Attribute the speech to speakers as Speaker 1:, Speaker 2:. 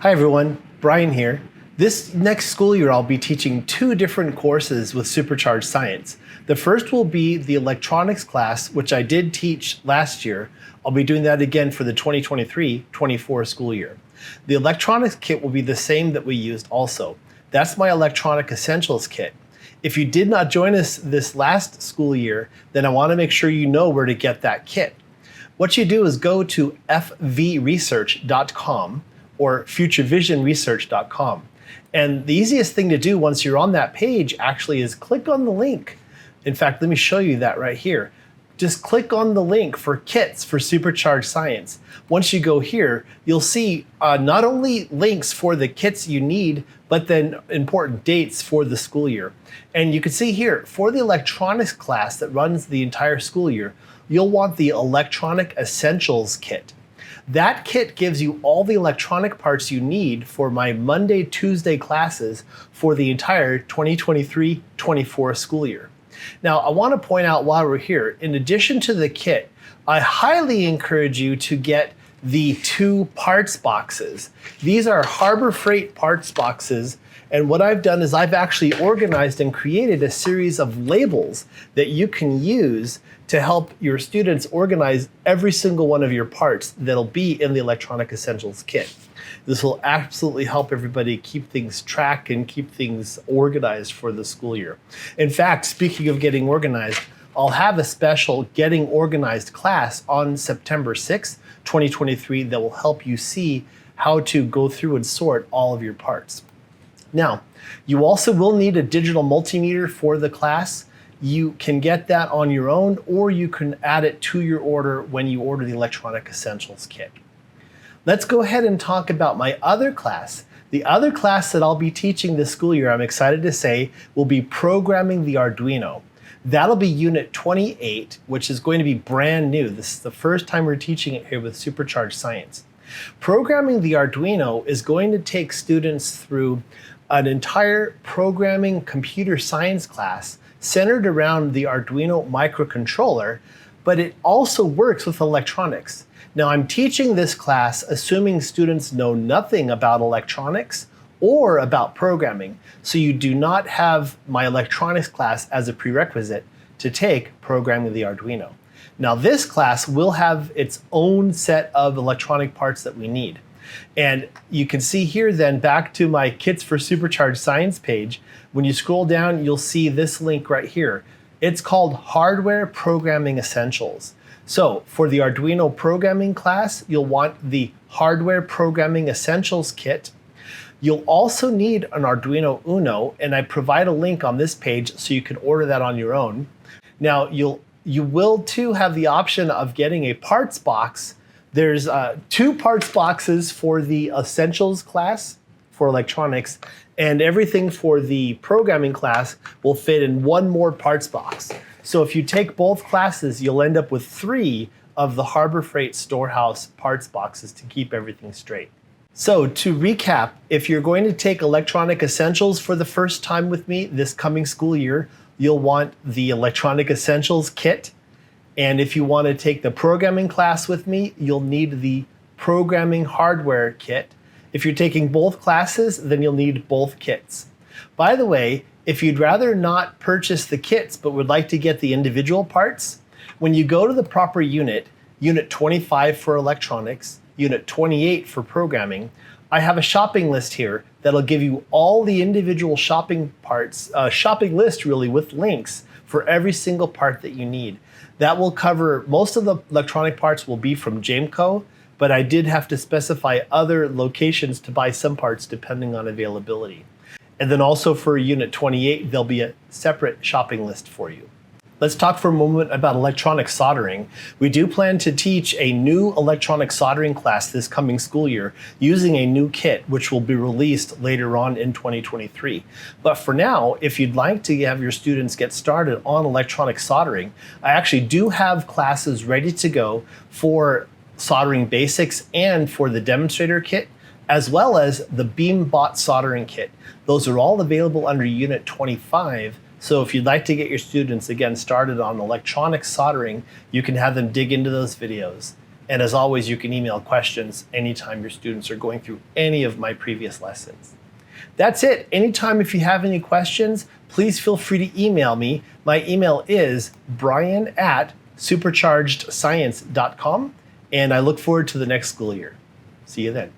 Speaker 1: Hi everyone, Brian here. This next school year I'll be teaching two different courses with Supercharged Science. The first will be the electronics class, which I did teach last year. I'll be doing that again for the 2023-24 school year. The electronics kit will be the same that we used also. That's my electronic essentials kit. If you did not join us this last school year, then I want to make sure you know where to get that kit. What you do is go to fvresearch.com or futurevisionresearch.com. And the easiest thing to do once you're on that page actually is click on the link. In fact, let me show you that right here. Just click on the link for kits for Supercharged Science. Once you go here, you'll see not only links for the kits you need, but then important dates for the school year. And you can see here, for the electronics class that runs the entire school year, you'll want the Electronic Essentials Kit. That kit gives you all the electronic parts you need for my Monday, Tuesday classes for the entire 2023-24 school year. Now, I want to point out while we're here, in addition to the kit, I highly encourage you to get the two parts boxes. These are Harbor Freight parts boxes, and what I've done is I've actually organized and created a series of labels that you can use to help your students organize every single one of your parts that'll be in the Electronic Essentials Kit. This will absolutely help everybody keep things tracked and keep things organized for the school year. In fact, speaking of getting organized, I'll have a special Getting Organized class on September 6th, 2023 that will help you see how to go through and sort all of your parts. Now, you also will need a digital multimeter for the class. You can get that on your own, or you can add it to your order when you order the Electronic Essentials Kit. Let's go ahead and talk about my other class. The other class that I'll be teaching this school year, I'm excited to say, will be Programming the Arduino. That'll be Unit 28, which is going to be brand new. This is the first time we're teaching it here with Supercharged Science. Programming the Arduino is going to take students through an entire programming computer science class centered around the Arduino microcontroller, but it also works with electronics. Now, I'm teaching this class assuming students know nothing about electronics or about programming, so you do not have my electronics class as a prerequisite to take Programming the Arduino. Now, this class will have its own set of electronic parts that we need. And you can see here then, back to my Kits for Supercharged Science page, when you scroll down, you'll see this link right here. It's called Hardware Programming Essentials. So for the Arduino programming class, you'll want the Hardware Programming Essentials Kit. You'll also need an Arduino Uno, and I provide a link on this page so you can order that on your own. Now, you will too have the option of getting a parts box. There's two parts boxes for the Essentials class for electronics, and everything for the programming class will fit in one more parts box. So if you take both classes, you'll end up with 3 of the Harbor Freight Storehouse parts boxes to keep everything straight. So to recap, if you're going to take Electronic Essentials for the first time with me this coming school year, you'll want the Electronic Essentials Kit. And if you want to take the programming class with me, you'll need the Programming Hardware Kit. If you're taking both classes, then you'll need both kits. By the way, if you'd rather not purchase the kits but would like to get the individual parts, when you go to the proper unit, Unit 25 for electronics, Unit 28 for programming, I have a shopping list here that'll give you all the individual shopping parts, shopping list really with links for every single part that you need. That will cover, most of the electronic parts will be from Jameco, but I did have to specify other locations to buy some parts depending on availability. And then also for Unit 28, there'll be a separate shopping list for you. Let's talk for a moment about electronic soldering. We do plan to teach a new electronic soldering class this coming school year using a new kit, which will be released later on in 2023. But for now, if you'd like to have your students get started on electronic soldering, I actually do have classes ready to go for soldering basics and for the demonstrator kit, as well as the BeamBot soldering kit. Those are all available under Unit 25. So if you'd like to get your students again started on electronic soldering, you can have them dig into those videos. And as always, you can email questions anytime your students are going through any of my previous lessons. That's it. Anytime if you have any questions, please feel free to email me. My email is brian@superchargedscience.com, and I look forward to the next school year. See you then.